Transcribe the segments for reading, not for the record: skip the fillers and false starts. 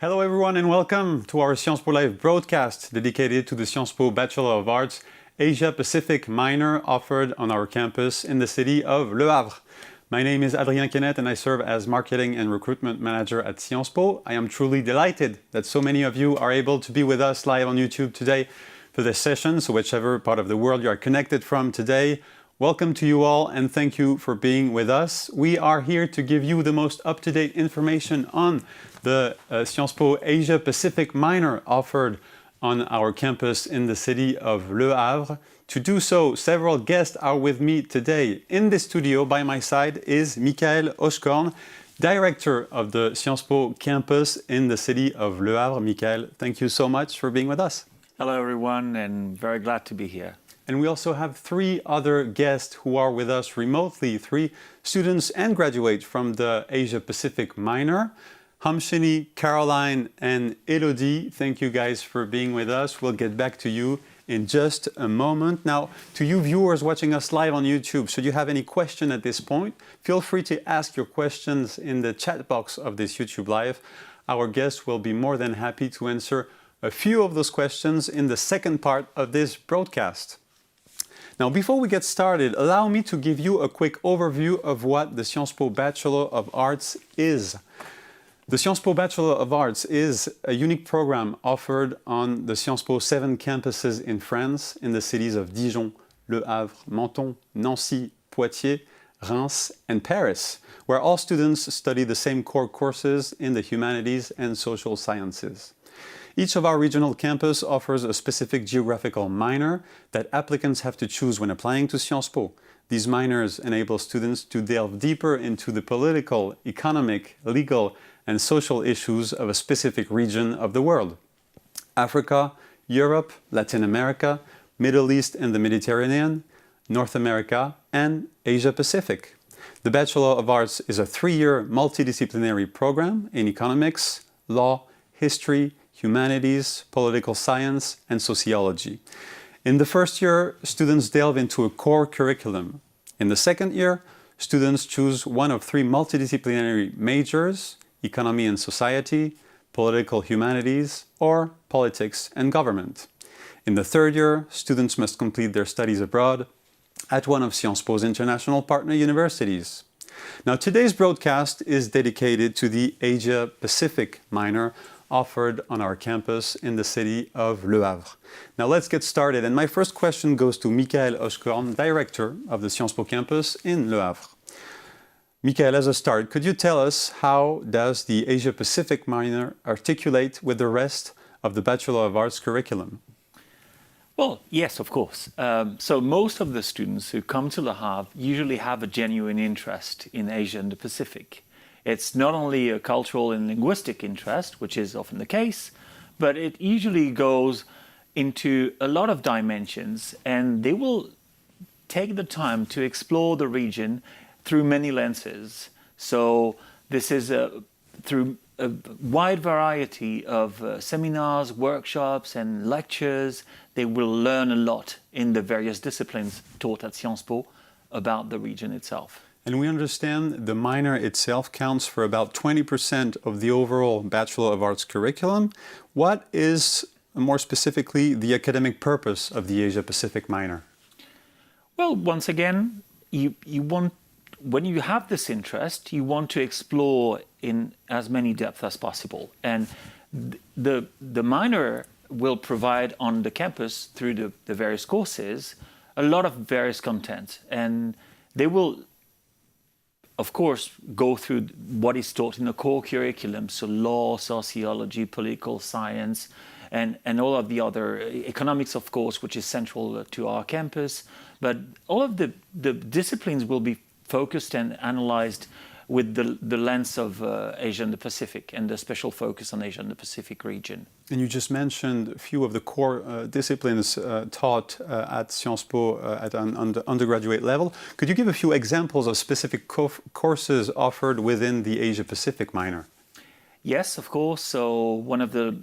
Hello everyone and welcome to our Sciences Po Live broadcast dedicated to the Sciences Po Bachelor of Arts Asia Pacific minor offered on our campus in the city of Le Havre. My name is Adrien Kenneth and I serve as Marketing and Recruitment Manager at Sciences Po. I am truly delighted that so many of you are able to be with us live on YouTube today for this session. So whichever part of the world you are connected from today, welcome to you all and thank you for being with us. We are here to give you the most up-to-date information on the Sciences Po Asia Pacific minor offered on our campus in the city of Le Havre. To do so, several guests are with me today. In the studio by my side is Michael Oschkorn, Director of the Sciences Po campus in the city of Le Havre. Michael, thank you so much for being with us. Hello everyone, and very glad to be here. And we also have three other guests who are with us remotely, three students and graduates from the Asia Pacific minor. Hamshini, Caroline, and Elodie, thank you guys for being with us. We'll get back to you in just a moment. Now, to you viewers watching us live on YouTube, should you have any question at this point, feel free to ask your questions in the chat box of this YouTube Live. Our guests will be more than happy to answer a few of those questions in the second part of this broadcast. Now, before we get started, allow me to give you a quick overview of what the Sciences Po Bachelor of Arts is. The Sciences Po Bachelor of Arts is a unique program offered on the Sciences Po 7 campuses in France, in the cities of Dijon, Le Havre, Menton, Nancy, Poitiers, Reims, and Paris, where all students study the same core courses in the humanities and social sciences. Each of our regional campus offers a specific geographical minor that applicants have to choose when applying to Sciences Po. These minors enable students to delve deeper into the political, economic, legal, and social issues of a specific region of the world: Africa, Europe, Latin America, Middle East and the Mediterranean, North America, and Asia Pacific. The Bachelor of Arts is a 3-year multidisciplinary program in economics, law, history, humanities, political science, and sociology. In the first year, students delve into a core curriculum. In the second year, students choose one of 3 multidisciplinary majors: economy and society, political humanities, or politics and government. In the third year, students must complete their studies abroad at one of Sciences Po's international partner universities. Now, today's broadcast is dedicated to the Asia Pacific minor offered on our campus in the city of Le Havre. Now let's get started, and my first question goes to Michael Oschkorn, Director of the Sciences Po campus in Le Havre. Michael, as a start, could you tell us how does the Asia Pacific minor articulate with the rest of the Bachelor of Arts curriculum? Well, yes, of course. So most of the students who come to Le Havre usually have a genuine interest in Asia and the Pacific. It's not only a cultural and linguistic interest, which is often the case, but it usually goes into a lot of dimensions, and they will take the time to explore the region through many lenses. So this is through a wide variety of seminars, workshops, and lectures. They will learn a lot in the various disciplines taught at Sciences Po about the region itself. And we understand the minor itself counts for about 20% of the overall Bachelor of Arts curriculum. What is, more specifically, the academic purpose of the Asia Pacific minor? Well, once again, when you have this interest, you want to explore in as many depths as possible. And the minor will provide on the campus, through the various courses, a lot of various content. And they will, of course, go through what is taught in the core curriculum, so law, sociology, political science, and all of the other economics, of course, which is central to our campus. But all of the disciplines will be focused and analyzed with the lens of Asia and the Pacific, and the special focus on Asia and the Pacific region. And you just mentioned a few of the core disciplines taught at Sciences Po at an undergraduate level. Could you give a few examples of specific courses offered within the Asia Pacific minor? Yes, of course. So one of the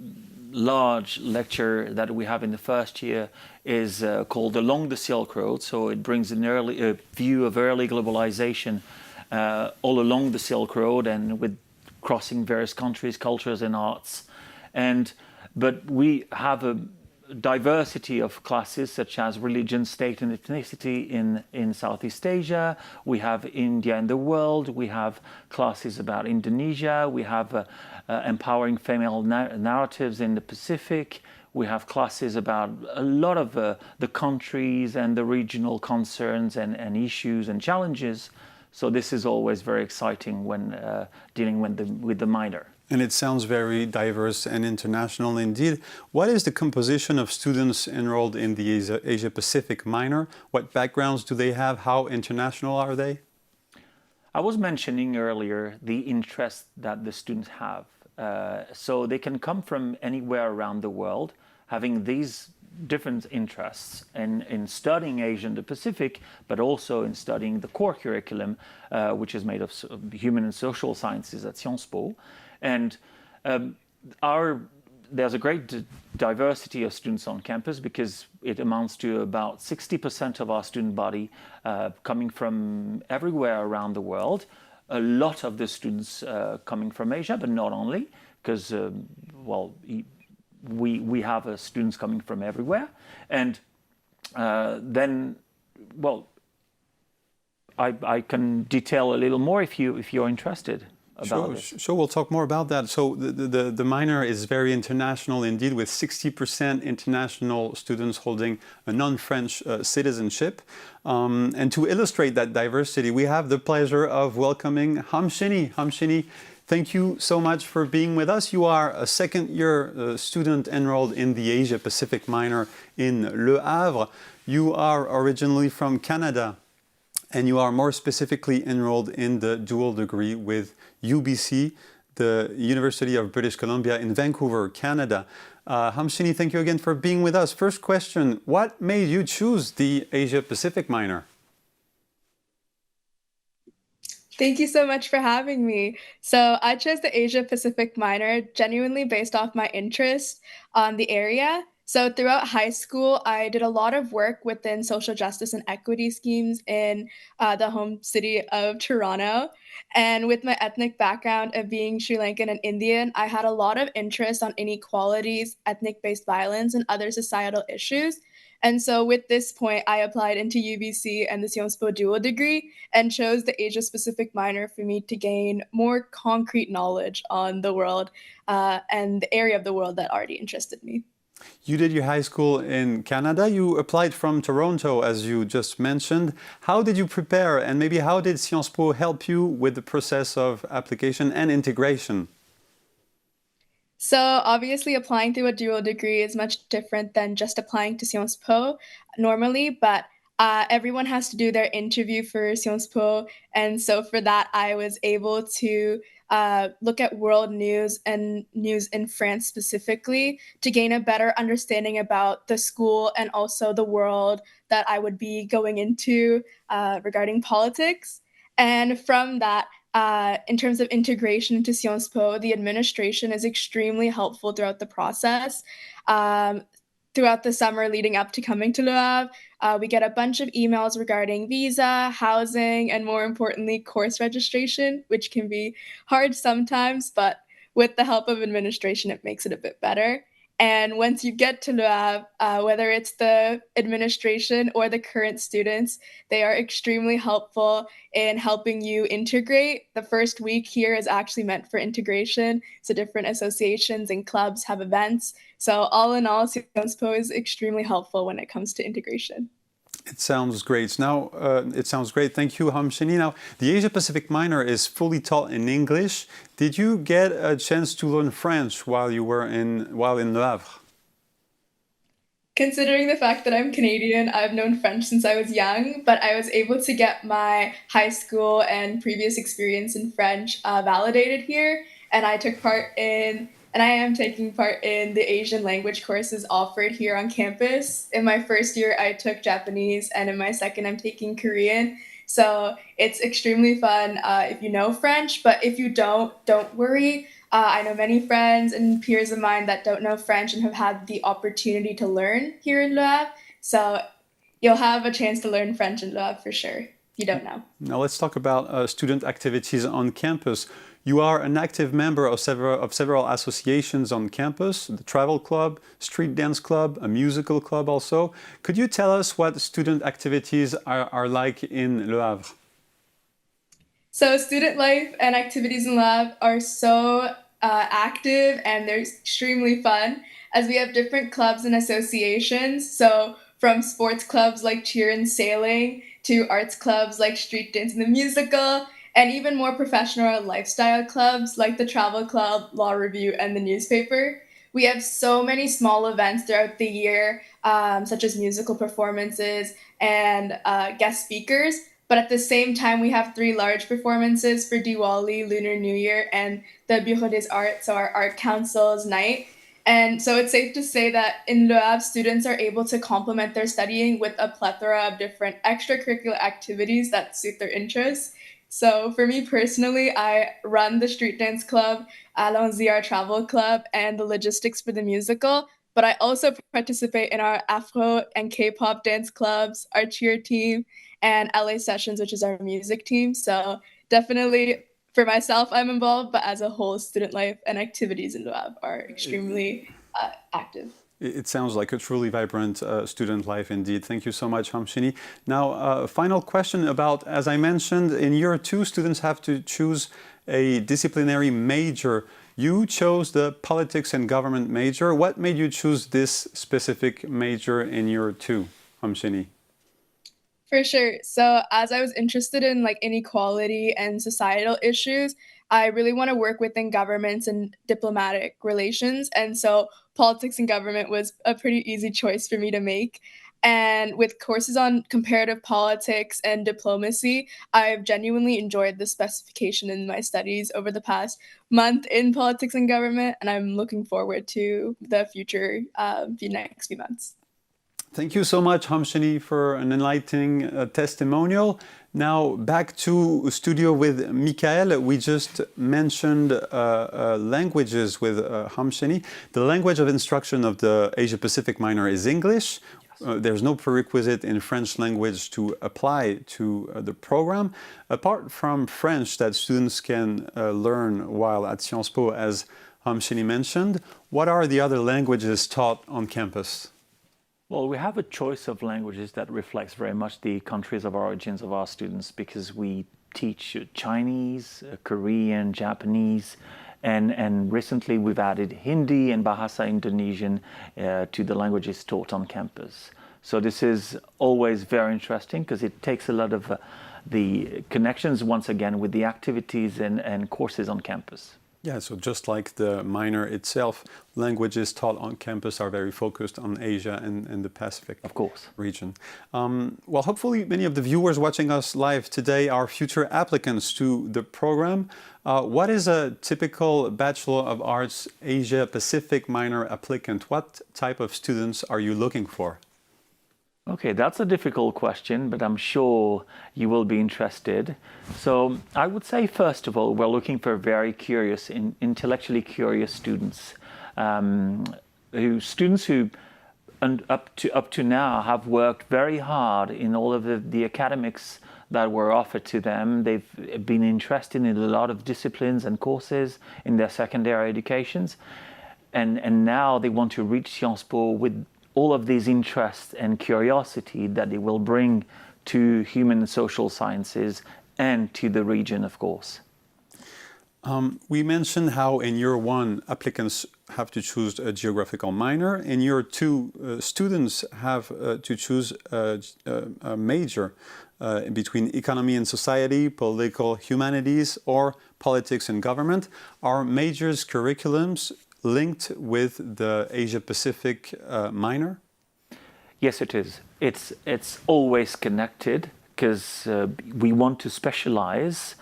large lecture that we have in the first year is called Along the Silk Road. So it brings a view of early globalization all along the Silk Road, and with crossing various countries, cultures, and arts. But we have a diversity of classes such as religion, state, and ethnicity in Southeast Asia. We have India and the world. We have classes about Indonesia. We have empowering female narratives in the Pacific. We have classes about a lot of the countries and the regional concerns and issues and challenges. So this is always very exciting when dealing with the minor. And it sounds very diverse and international indeed. What is the composition of students enrolled in the Asia Pacific minor? What backgrounds do they have? How international are they? I was mentioning earlier the interest that the students have. So they can come from anywhere around the world, having these different interests in studying Asia and the Pacific, but also in studying the core curriculum, which is made of human and social sciences at Sciences Po. And there's a great diversity of students on campus because it amounts to about 60% of our student body coming from everywhere around the world. A lot of the students coming from Asia, but not only, because, we have students coming from everywhere. And then, I can detail a little more if you're interested. Sure, we'll talk more about that. So the minor is very international indeed, with 60% international students holding a non-French citizenship. And to illustrate that diversity, we have the pleasure of welcoming Hamshini. Hamshini, thank you so much for being with us. You are a second-year student enrolled in the Asia Pacific minor in Le Havre. You are originally from Canada, and you are more specifically enrolled in the dual degree with UBC, the University of British Columbia in Vancouver, Canada. Hamshini, thank you again for being with us. First question, what made you choose the Asia Pacific minor? Thank you so much for having me. So I chose the Asia Pacific minor genuinely based off my interest on the area. So throughout high school, I did a lot of work within social justice and equity schemes in the home city of Toronto. And with my ethnic background of being Sri Lankan and Indian, I had a lot of interest on inequalities, ethnic-based violence, and other societal issues. And so with this point, I applied into UBC and the Sciences Po dual degree and chose the Asia Pacific minor for me to gain more concrete knowledge on the world and the area of the world that already interested me. You did your high school in Canada. You applied from Toronto, as you just mentioned. How did you prepare, and maybe how did Sciences Po help you with the process of application and integration? So obviously applying through a dual degree is much different than just applying to Sciences Po normally, but everyone has to do their interview for Sciences Po. And so for that, I was able to look at world news and news in France specifically to gain a better understanding about the school and also the world that I would be going into regarding politics. And from that, in terms of integration into Sciences Po, the administration is extremely helpful throughout the process. Throughout the summer leading up to coming to Le Havre, we get a bunch of emails regarding visa, housing, and more importantly, course registration, which can be hard sometimes, but with the help of administration, it makes it a bit better. And once you get to Le Havre, whether it's the administration or the current students, they are extremely helpful in helping you integrate. The first week here is actually meant for integration. So different associations and clubs have events. So all in all, Sciences Po is extremely helpful when it comes to integration. It sounds great. Now, it sounds great. Thank you, Hamshini. Now, the Asia Pacific minor is fully taught in English. Did you get a chance to learn French while in Le Havre? Considering the fact that I'm Canadian, I've known French since I was young, but I was able to get my high school and previous experience in French validated here, and I took part in and I am taking part in the Asian language courses offered here on campus. In my first year, I took Japanese, and in my second, I'm taking Korean. So it's extremely fun if you know French, but if you don't worry. I know many friends and peers of mine that don't know French and have had the opportunity to learn here in Le Havre. So you'll have a chance to learn French in Le Havre for sure. You don't know. Now let's talk about student activities on campus. You are an active member of several associations on campus, the Travel Club, Street Dance Club, a musical club also. Could you tell us what student activities are like in Le Havre? So student life and activities in lab are so active and they're extremely fun as we have different clubs and associations. So from sports clubs like cheer and sailing to arts clubs like street dance and the musical, and even more professional lifestyle clubs like the travel club, law review, and the newspaper. We have so many small events throughout the year, such as musical performances and guest speakers. But at the same time, we have three large performances for Diwali, Lunar New Year, and the Bureau des Arts, so our art council's night. And so it's safe to say that in Le Havre, students are able to complement their studying with a plethora of different extracurricular activities that suit their interests. So for me personally, I run the street dance club, Alumni, our travel club, and the logistics for the musical. But I also participate in our Afro and K-pop dance clubs, our cheer team, and LA Sessions, which is our music team. So definitely for myself, I'm involved, but as a whole, student life and activities in Lab are extremely active. It sounds like a truly vibrant student life indeed. Thank you so much, Hamshini. Now, final question about, as I mentioned, in year 2, students have to choose a disciplinary major. You chose the politics and government major. What made you choose this specific major in year 2, Hamshini? For sure. So as I was interested in like inequality and societal issues, I really want to work within governments and diplomatic relations. And so politics and government was a pretty easy choice for me to make. And with courses on comparative politics and diplomacy, I've genuinely enjoyed the specification in my studies over the past month in politics and government. And I'm looking forward to the future the next few months. Thank you so much, Hamshini, for an enlightening testimonial. Now, back to studio with Michael. We just mentioned languages with Hamshini. The language of instruction of the Asia-Pacific minor is English. Yes. There's no prerequisite in French language to apply to the program. Apart from French that students can learn while at Sciences Po, as Hamshini mentioned, what are the other languages taught on campus? Well, we have a choice of languages that reflects very much the countries of origins of our students, because we teach Chinese, Korean, Japanese, and recently we've added Hindi and Bahasa Indonesian to the languages taught on campus. So this is always very interesting because it takes a lot of the connections once again with the activities and courses on campus. Yeah, so just like the minor itself, languages taught on campus are very focused on Asia and the Pacific region. Well, hopefully many of the viewers watching us live today are future applicants to the program. What is a typical Bachelor of Arts Asia Pacific minor applicant? What type of students are you looking for? Okay, that's a difficult question, but I'm sure you will be interested. So I would say, first of all, we're looking for very curious, intellectually curious students. Students who up to now have worked very hard in all of the academics that were offered to them. They've been interested in a lot of disciplines and courses in their secondary educations. And now they want to reach Sciences Po with all of these interests and curiosity that it will bring to human and social sciences and to the region, of course. We mentioned how in year 1 applicants have to choose a geographical minor. In year 2, students have to choose a major between economy and society, political humanities, or politics and government. Are majors' curriculums linked with the Asia-Pacific minor? Yes, it is. It's always connected because we want to specialize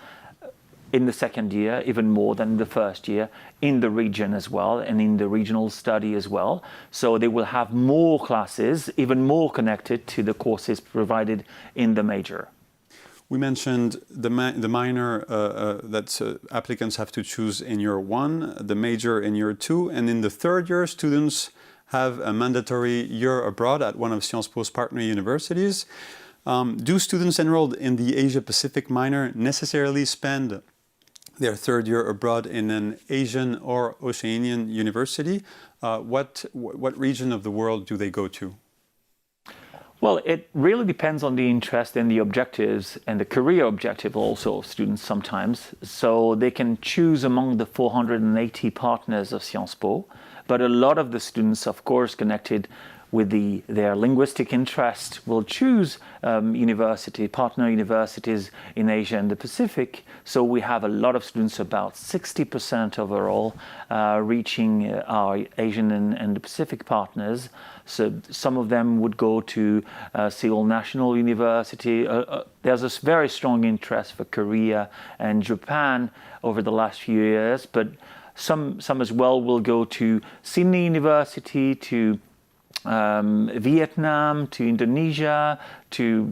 in the second year even more than the first year in the region as well and in the regional study as well. So they will have more classes, even more connected to the courses provided in the major. We mentioned the minor that applicants have to choose in year 1, the major in year 2, and in the third year, students have a mandatory year abroad at one of Sciences Po's partner universities. Do students enrolled in the Asia-Pacific minor necessarily spend their third year abroad in an Asian or Oceanian university, what region of the world do they go to? Well, it really depends on the interest and the objectives and the career objective also of students sometimes. So they can choose among the 480 partners of Sciences Po, but a lot of the students, of course, connected with their linguistic interest will choose partner universities in Asia and the Pacific. So we have a lot of students, about 60% overall, reaching our Asian and the Pacific partners. So some of them would go to Seoul National University. There's a very strong interest for Korea and Japan over the last few years, but some as well will go to Sydney University, to Vietnam, to Indonesia, to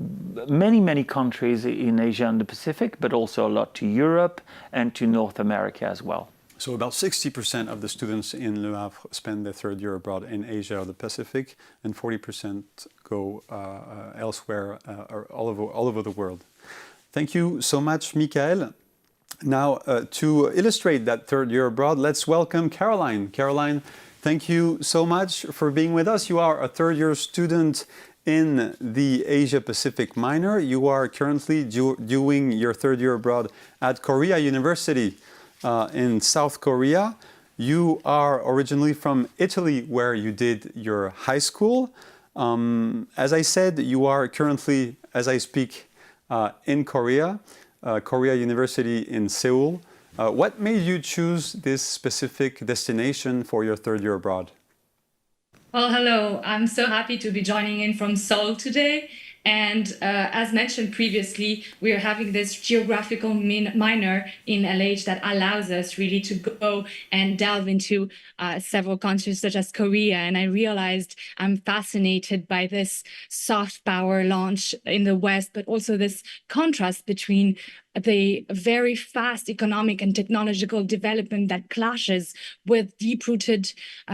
many countries in Asia and the Pacific, but also a lot to Europe and to North America as well. So about 60% of the students in Le Havre spend their third year abroad in Asia or the Pacific, and 40% go elsewhere, or all over the world. Thank you so much, Michael. Now, to illustrate that third year abroad, let's welcome Caroline. Caroline, thank you so much for being with us. You are a third year student in the Asia Pacific minor. You are currently doing your third year abroad at Korea University in South Korea. You are originally from Italy, where you did your high school. As I said, you are currently, as I speak, in Korea, Korea University in Seoul. What made you choose this specific destination for your third year abroad? Well, hello. I'm so happy to be joining in from Seoul today. And as mentioned previously, we are having this geographical minor in LH that allows us really to go and delve into several countries such as Korea. And I realized I'm fascinated by this soft power launch in the West, but also this contrast between the very fast economic and technological development that clashes with deep-rooted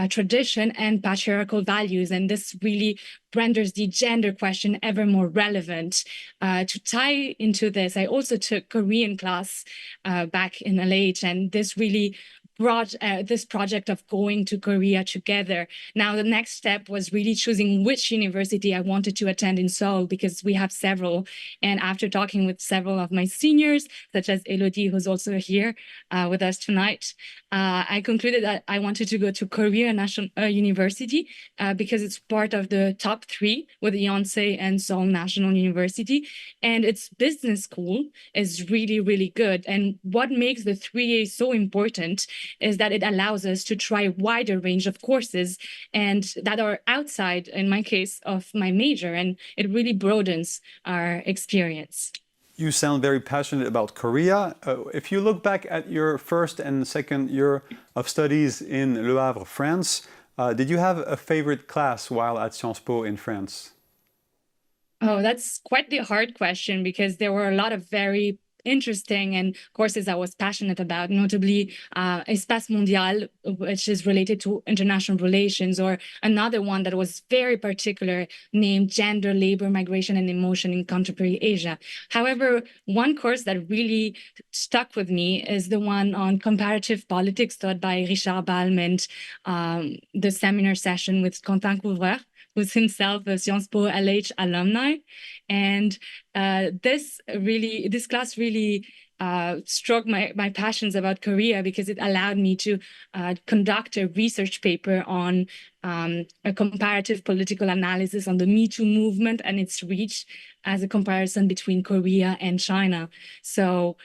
tradition and patriarchal values. And this really renders the gender question ever more relevant. To tie into this, I also took Korean class back in LH, and this really brought this project of going to Korea together. Now, the next step was really choosing which university I wanted to attend in Seoul, because we have several. And after talking with several of my seniors, such as Elodie, who's also here with us tonight, I concluded that I wanted to go to Korea National University because it's part of the top 3 with Yonsei and Seoul National University. And its business school is really, really good. And what makes the 3A so important is that it allows us to try a wider range of courses and that are outside, in my case, of my major. And it really broadens our experience. You sound very passionate about Korea. If you look back at your first and second year of studies in Le Havre, France, did you have a favorite class while at Sciences Po in France? Oh, that's quite the hard question, because there were a lot of very interesting and courses I was passionate about, notably Espace Mondial, which is related to international relations, or another one that was very particular named Gender, Labor, Migration and Emotion in Contemporary Asia. However, one course that really stuck with me is the one on comparative politics taught by Richard Balm, and the seminar session with Quentin Couvreur, who's himself a Sciences Po LH alumni. And this class really struck my passions about Korea, because it allowed me to conduct a research paper on a comparative political analysis on the Me Too movement and its reach as a comparison between Korea and China. So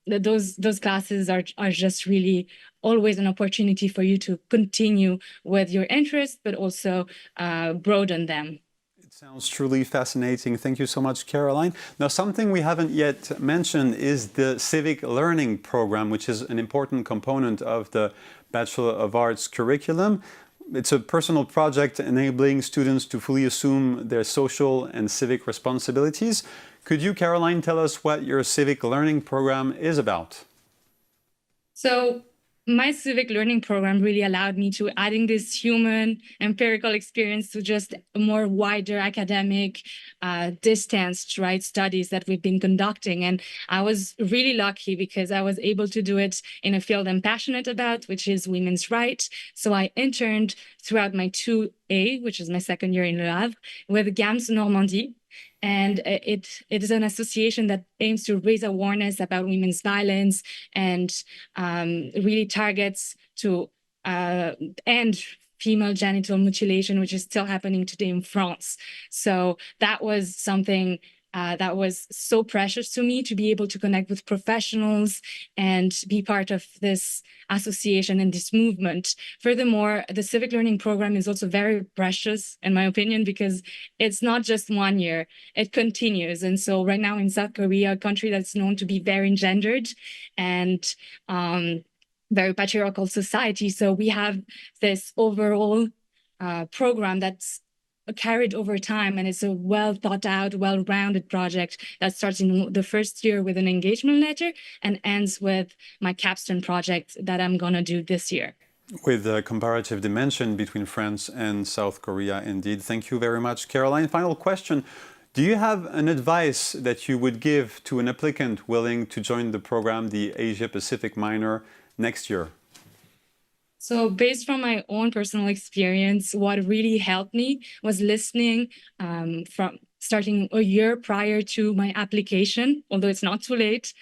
those classes are just really always an opportunity for you to continue with your interests, but also broaden them. It sounds truly fascinating. Thank you so much, Caroline. Now, something we haven't yet mentioned is the Civic Learning program, which is an important component of the Bachelor of Arts curriculum. It's a personal project enabling students to fully assume their social and civic responsibilities. Could you, Caroline, tell us what your Civic Learning program is about? So my civic learning program really allowed me to adding this human empirical experience to just a more wider academic distanced studies that we've been conducting. And I was really lucky because I was able to do it in a field I'm passionate about, which is women's rights. So I interned throughout my 2A, which is my second year in Le Havre, with GAMS Normandie. And it is an association that aims to raise awareness about women's violence and really targets to end female genital mutilation, which is still happening today in France. So that was something that was so precious to me, to be able to connect with professionals and be part of this association and this movement. Furthermore, the civic learning program is also very precious, in my opinion, because it's not just 1 year, it continues. And so right now in South Korea, a country that's known to be very gendered and very patriarchal society. So we have this overall program that's carried over time, and it's a well thought out, well-rounded project that starts in the first year with an engagement letter and ends with my capstone project that I'm gonna do this year. With a comparative dimension between France and South Korea, indeed. Thank you very much, Caroline. Final question. Do you have an advice that you would give to an applicant willing to join the program, the Asia Pacific minor, next year? So based from my own personal experience, what really helped me was listening from starting a year prior to my application, although it's not too late,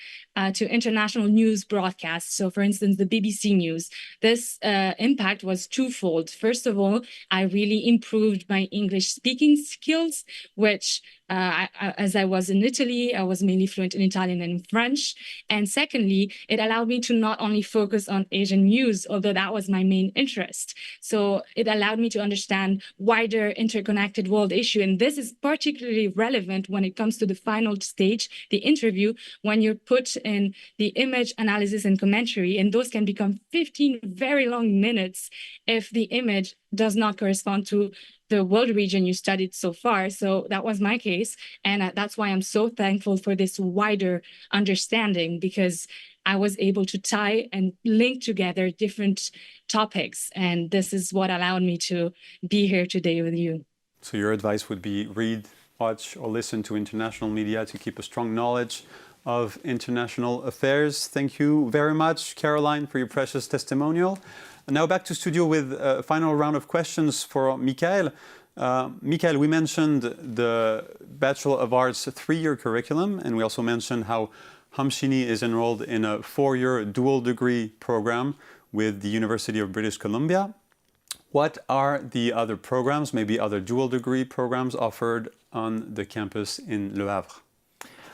to international news broadcasts. So for instance, the BBC News. This impact was twofold. First of all, I really improved my English speaking skills, which as I was in Italy, I was mainly fluent in Italian and French. And secondly, it allowed me to not only focus on Asian news, although that was my main interest. So it allowed me to understand wider interconnected world issue. And this is particularly relevant when it comes to the final stage, the interview, when you're put in the image analysis and commentary, and those can become 15 very long minutes if the image does not correspond to the world region you studied so far. So that was my case. And that's why I'm so thankful for this wider understanding, because I was able to tie and link together different topics. And this is what allowed me to be here today with you. So your advice would be read, watch, or listen to international media to keep a strong knowledge of international affairs. Thank you very much, Caroline, for your precious testimonial. And now back to studio with a final round of questions for Michael. Michael, we mentioned the Bachelor of Arts 3-year curriculum, and we also mentioned how Hamshini is enrolled in a 4-year dual degree program with the University of British Columbia. What are the other programs, maybe other dual degree programs offered on the campus in Le Havre?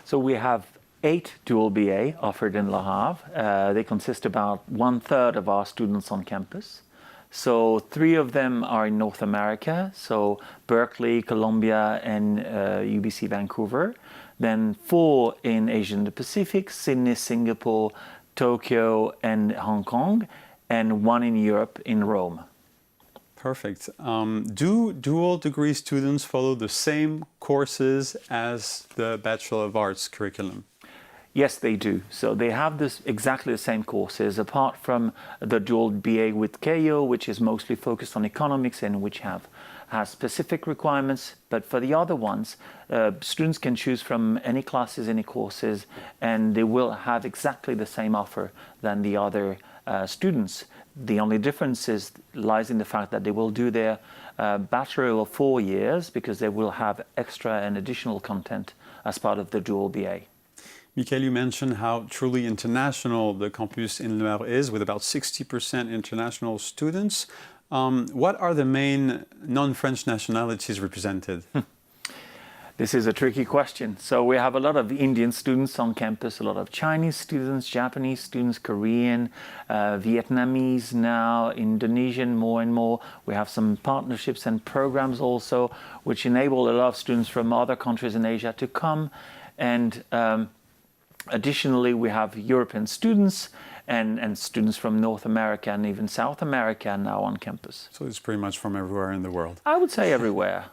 So we have 8 dual BA offered in Le Havre. They consist about 1/3 of our students on campus. So 3 of them are in North America, so Berkeley, Columbia, and UBC Vancouver. Then 4 in Asia and the Pacific, Sydney, Singapore, Tokyo, and Hong Kong, and 1 in Europe, in Rome. Perfect. Do dual degree students follow the same courses as the Bachelor of Arts curriculum? Yes, they do. So they have exactly the same courses, apart from the dual BA with KO, which is mostly focused on economics and which has specific requirements. But for the other ones, students can choose from any classes, any courses, and they will have exactly the same offer than the other students. The only difference lies in the fact that they will do their bachelor over 4 years, because they will have extra and additional content as part of the dual BA. Michael, you mentioned how truly international the campus in Le Havre is, with about 60% international students. What are the main non-French nationalities represented? This is a tricky question. So we have a lot of Indian students on campus, a lot of Chinese students, Japanese students, Korean, Vietnamese now, Indonesian more and more. We have some partnerships and programs also, which enable a lot of students from other countries in Asia to come. And additionally, we have European students and students from North America and even South America now on campus. So it's pretty much from everywhere in the world. I would say everywhere.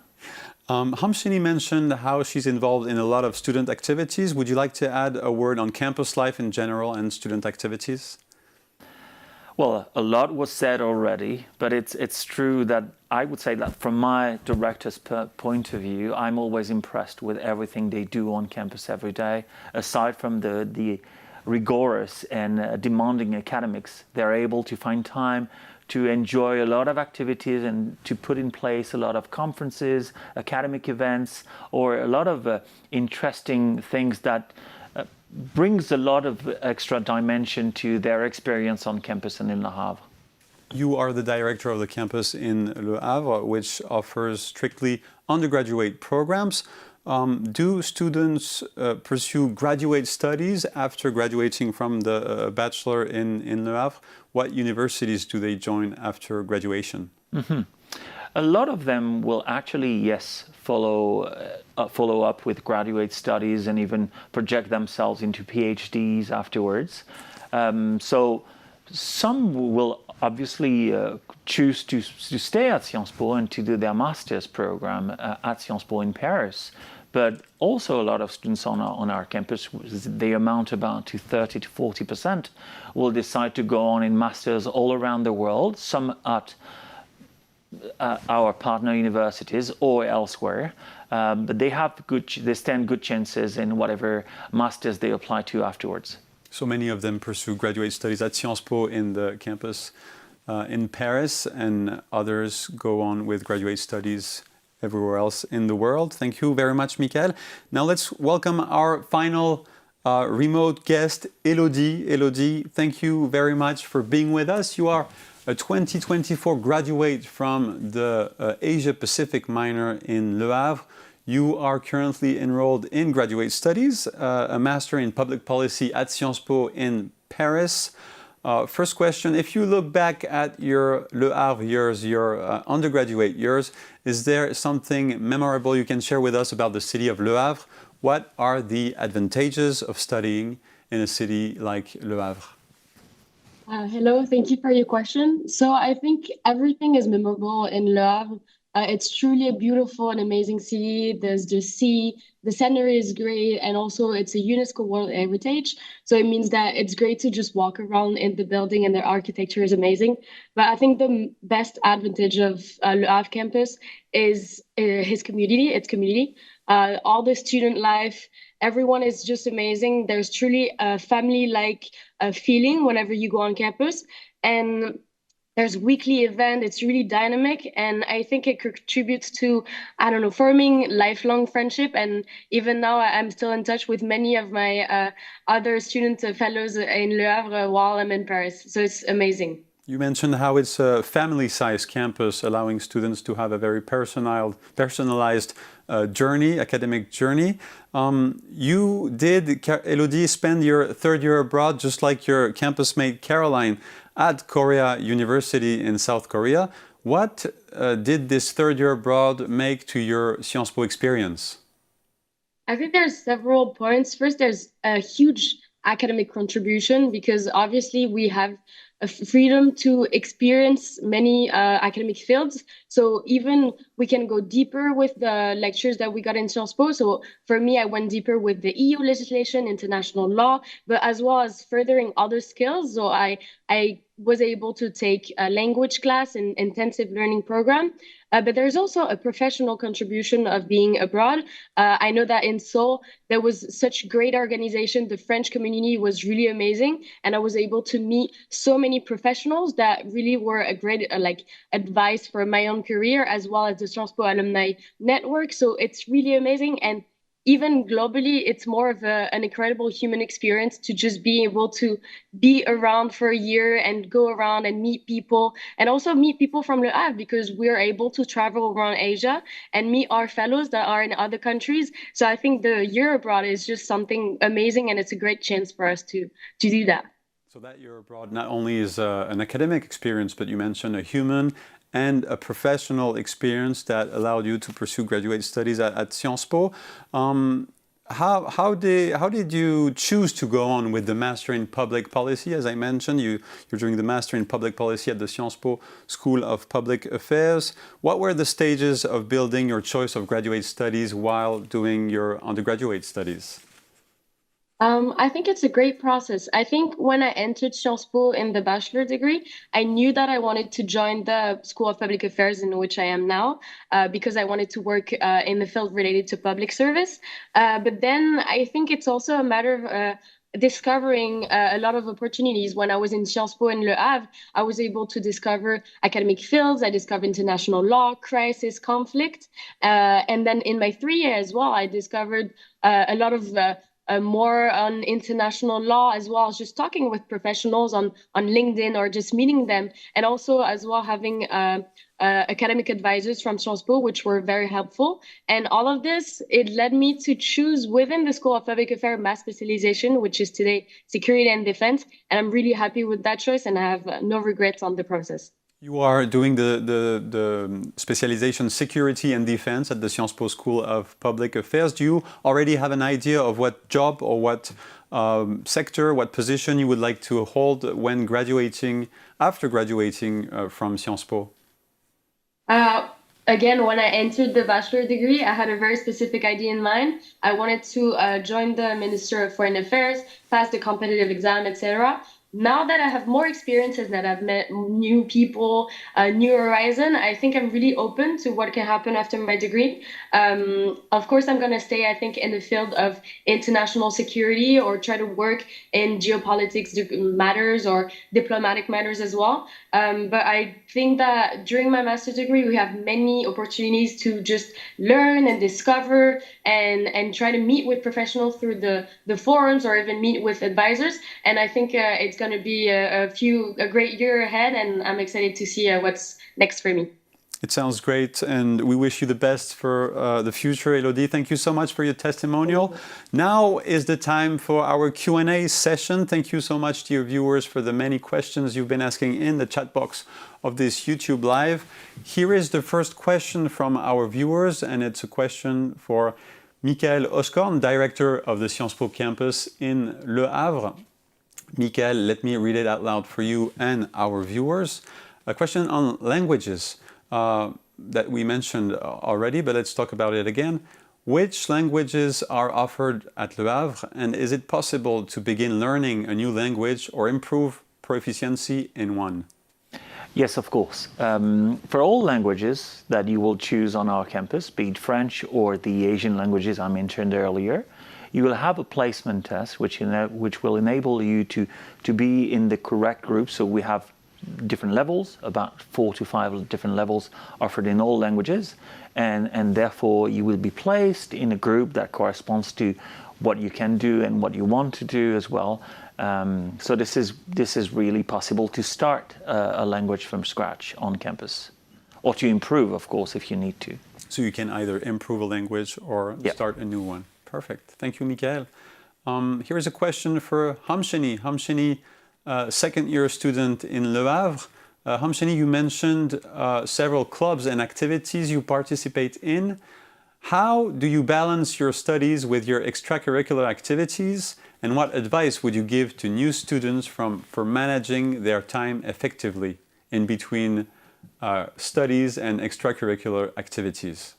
Hamshini mentioned how she's involved in a lot of student activities. Would you like to add a word on campus life in general and student activities? Well, a lot was said already, but it's true that I would say that from my director's point of view, I'm always impressed with everything they do on campus every day. Aside from the rigorous and demanding academics, they're able to find time to enjoy a lot of activities and to put in place a lot of conferences, academic events, or a lot of interesting things that brings a lot of extra dimension to their experience on campus and in Le Havre. You are the director of the campus in Le Havre, which offers strictly undergraduate programs. Do students pursue graduate studies after graduating from the Bachelor in Le Havre? What universities do they join after graduation? Mm-hmm. A lot of them will actually, yes, follow up with graduate studies and even project themselves into PhDs afterwards. So some will obviously choose to stay at Sciences Po and to do their master's program at Sciences Po in Paris. But also a lot of students on our campus, they amount about to 30 to 40%, will decide to go on in masters all around the world, some at our partner universities or elsewhere, but they stand good chances in whatever masters they apply to afterwards. So many of them pursue graduate studies at Sciences Po in the campus in Paris, and others go on with graduate studies everywhere else in the world. Thank you very much, Michael. Now let's welcome our final remote guest, Elodie. Elodie, thank you very much for being with us. You are a 2024 graduate from the Asia Pacific minor in Le Havre. You are currently enrolled in graduate studies, a master in public policy at Sciences Po in Paris. First question, if you look back at your Le Havre years, your undergraduate years, is there something memorable you can share with us about the city of Le Havre? What are the advantages of studying in a city like Le Havre? Hello, thank you for your question. So I think everything is memorable in Le Havre. It's truly a beautiful and amazing city. There's the sea, the scenery is great, and also it's a UNESCO World Heritage. So it means that it's great to just walk around in the building and the architecture is amazing. But I think the best advantage of Le Havre campus is its community. All the student life, everyone is just amazing. There's truly a family-like feeling whenever you go on campus. And there's weekly event. It's really dynamic. And I think it contributes to, forming lifelong friendship. And even now, I'm still in touch with many of my other student fellows in Le Havre while I'm in Paris. So it's amazing. You mentioned how it's a family-sized campus, allowing students to have a very personalized academic journey. You did, Elodie, spend your third year abroad, just like your campus mate Caroline, at Korea University in South Korea. What did this third year abroad make to your Sciences Po experience? I think there's several points. First, there's a huge academic contribution because obviously we have a freedom to experience many academic fields. So even we can go deeper with the lectures that we got in Sciences Po. So for me, I went deeper with the EU legislation, international law, but as well as furthering other skills. So I was able to take a language class and intensive learning program. But there's also a professional contribution of being abroad. I know that in Seoul, there was such great organization. The French community was really amazing. And I was able to meet so many professionals that really were a great advice for my own career, as well as the Sciences Po Alumni network. So it's really amazing. And even globally, it's more of an incredible human experience to just be able to be around for a year and go around and meet people, and also meet people from Le Havre, because we're able to travel around Asia and meet our fellows that are in other countries. So I think the year abroad is just something amazing, and it's a great chance for us to do that. So that year abroad not only is an academic experience, but you mentioned a human and a professional experience that allowed you to pursue graduate studies at Sciences Po. How did you choose to go on with the Master in Public Policy? As I mentioned, you're doing the Master in Public Policy at the Sciences Po School of Public Affairs. What were the stages of building your choice of graduate studies while doing your undergraduate studies? I think it's a great process. I think when I entered Sciences Po in the bachelor degree, I knew that I wanted to join the School of Public Affairs in which I am now, because I wanted to work in the field related to public service. But then I think it's also a matter of discovering a lot of opportunities. When I was in Sciences Po in Le Havre, I was able to discover academic fields. I discovered international law, crisis, conflict. And then in my 3 year as well, I discovered a lot of more on international law, as well as just talking with professionals on LinkedIn or just meeting them, and also as well having academic advisors from Sciences Po, which were very helpful. And all of this, it led me to choose within the School of Public Affairs my specialization, which is today security and defense. And I'm really happy with that choice, and I have no regrets on the process. You are doing the specialization security and defense at the Sciences Po School of Public Affairs. Do you already have an idea of what job or what sector, what position you would like to hold when graduating, after graduating from Sciences Po? Again, when I entered the bachelor degree, I had a very specific idea in mind. I wanted to join the Minister of Foreign Affairs, pass the competitive exam, etc. Now that I have more experiences, that I've met new people, new horizon, I think I'm really open to what can happen after my degree. Of course, I'm going to stay, I think, in the field of international security, or try to work in geopolitics matters or diplomatic matters as well. But I think that during my master's degree, we have many opportunities to just learn and discover and try to meet with professionals through the forums, or even meet with advisors. And I think it's going to be a great year ahead, and I'm excited to see what's next for me. It sounds great, and we wish you the best for the future, Elodie. Thank you so much for your testimonial. Now is the time for our Q&A session. Thank you so much, dear viewers, for the many questions you've been asking in the chat box of this YouTube Live. Here is the first question from our viewers, and it's a question for Michael Oscorn, director of the Sciences Po campus in Le Havre. Michael, let me read it out loud for you and our viewers. A question on languages that we mentioned already, but let's talk about it again. Which languages are offered at Le Havre, and is it possible to begin learning a new language or improve proficiency in one? Yes, of course. For all languages that you will choose on our campus, be it French or the Asian languages I mentioned earlier, you will have a placement test which will enable you to be in the correct group. So we have different levels, about 4 to 5 different levels offered in all languages, and therefore you will be placed in a group that corresponds to what you can do and what you want to do as well. So this is really possible to start a language from scratch on campus, or to improve, of course, if you need to. So you can either improve a language or start a new one. Perfect. Thank you, Michael. Here is a question for Hamshini. Hamshini, second-year student in Le Havre. Hamshini, you mentioned several clubs and activities you participate in. How do you balance your studies with your extracurricular activities? And what advice would you give to new students for managing their time effectively in between studies and extracurricular activities?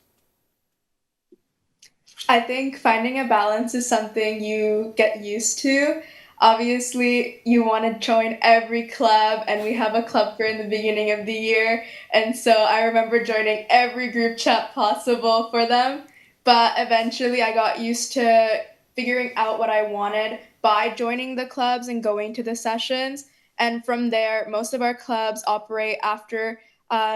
I think finding a balance is something you get used to. Obviously, you want to join every club, and we have a club fair in the beginning of the year. And so I remember joining every group chat possible for them. But eventually, I got used to figuring out what I wanted by joining the clubs and going to the sessions. And from there, most of our clubs operate after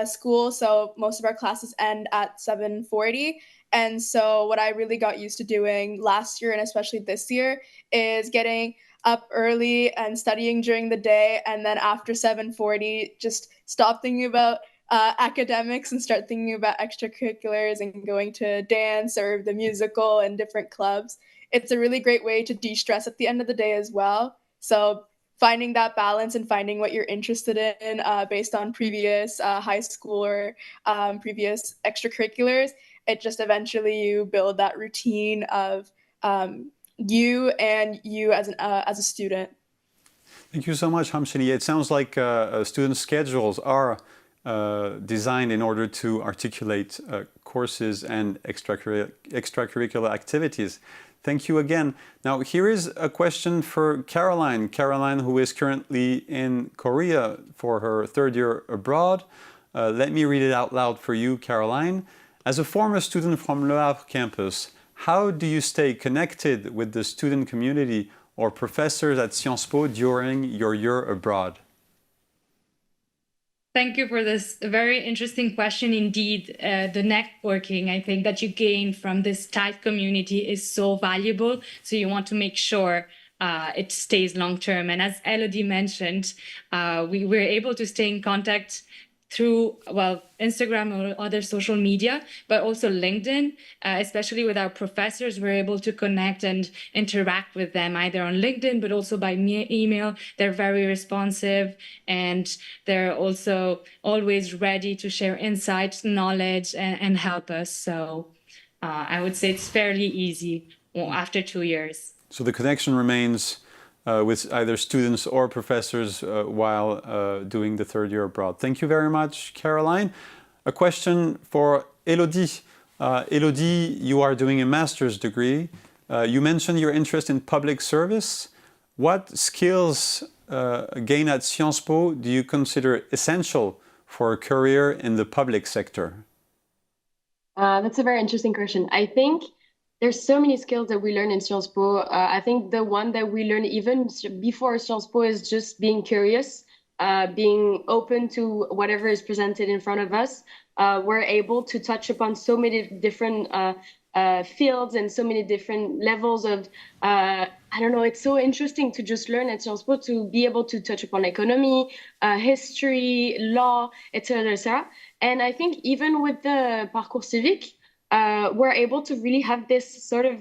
school. So most of our classes end at 7:40. And so what I really got used to doing last year, and especially this year, is getting up early and studying during the day, and then after 7:40 just stop thinking about academics and start thinking about extracurriculars and going to dance or the musical and different clubs. It's a really great way to de-stress at the end of the day as well. So finding that balance and finding what you're interested in based on previous high school or previous extracurriculars, it just eventually you build that routine of you as a student. Thank you so much, Hamshini. It sounds like student schedules are designed in order to articulate courses and extracurricular activities. Thank you again. Now, here is a question for Caroline. Caroline, who is currently in Korea for her third year abroad. Let me read it out loud for you, Caroline. As a former student from Le Havre campus, how do you stay connected with the student community or professors at Sciences Po during your year abroad? Thank you for this very interesting question indeed. The networking, I think, that you gain from this tight community is so valuable. So you want to make sure it stays long term. And as Elodie mentioned, we were able to stay in contact through, well, Instagram or other social media, but also LinkedIn, especially with our professors. We're able to connect and interact with them either on LinkedIn, but also by email. They're very responsive, and they're also always ready to share insights, knowledge, and help us. So I would say it's fairly easy after 2 years. So the connection remains with either students or professors while doing the third year abroad. Thank you very much, Caroline. A question for Elodie. Elodie, you are doing a master's degree. You mentioned your interest in public service. What skills gained at Sciences Po do you consider essential for a career in the public sector? That's a very interesting question. I think there's so many skills that we learn in Sciences Po. I think the one that we learn even before Sciences Po is just being curious, being open to whatever is presented in front of us. We're able to touch upon so many different fields and so many different levels of, I don't know, it's so interesting to just learn at Sciences Po, to be able to touch upon economy, history, law, etc., etc. And I think even with the Parcours Civic, we're able to really have this sort of,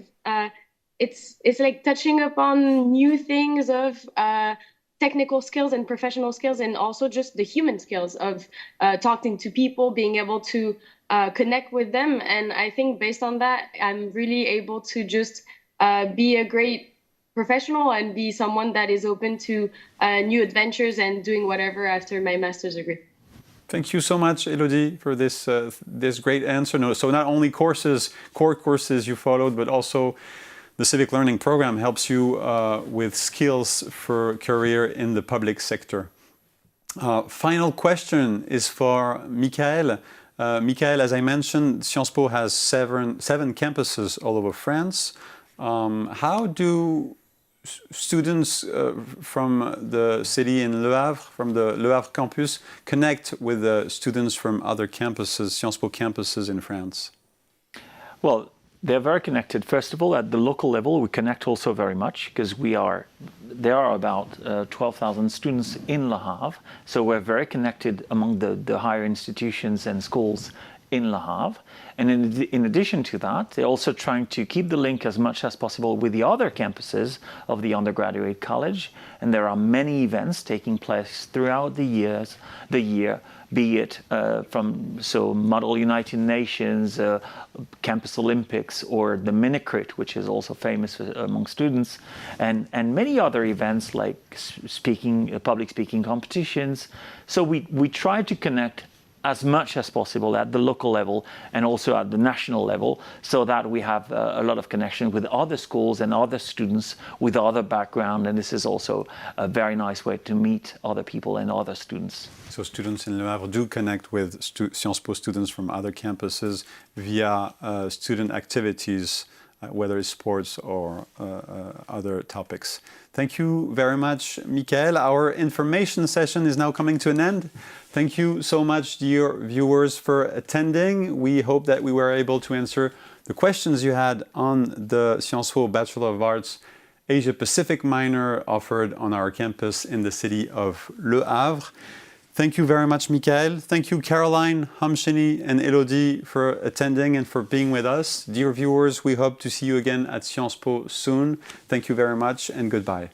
it's like touching upon new things of technical skills and professional skills, and also just the human skills of talking to people, being able to connect with them. And I think based on that, I'm really able to just be a great professional and be someone that is open to new adventures and doing whatever after my master's degree. Thank you so much, Elodie, for this great answer. No, so not only core courses you followed, but also the Civic Learning Program helps you with skills for career in the public sector. Final question is for Michael. Michael, as I mentioned, Sciences Po has seven campuses all over France. How do students from the city in Le Havre, from the Le Havre campus, connect with the students from other campuses, Sciences Po campuses in France? Well, they're very connected. First of all, at the local level, we connect also very much because there are about 12,000 students in Le Havre. So we're very connected among the higher institutions and schools in Le Havre. And in addition to that, they're also trying to keep the link as much as possible with the other campuses of the undergraduate college. And there are many events taking place throughout the year, be it Model United Nations, Campus Olympics, or the Minicrit, which is also famous among students, and many other events like public speaking competitions. So we try to connect as much as possible at the local level and also at the national level, so that we have a lot of connection with other schools and other students with other background. And this is also a very nice way to meet other people and other students. So students in Le Havre do connect with Sciences Po students from other campuses via student activities, whether it's sports or other topics. Thank you very much, Michael. Our information session is now coming to an end. Thank you so much, dear viewers, for attending. We hope that we were able to answer the questions you had on the Sciences Po Bachelor of Arts Asia Pacific minor offered on our campus in the city of Le Havre. Thank you very much, Michael. Thank you, Caroline, Hamshini, and Elodie for attending and for being with us. Dear viewers, we hope to see you again at Sciences Po soon. Thank you very much and goodbye.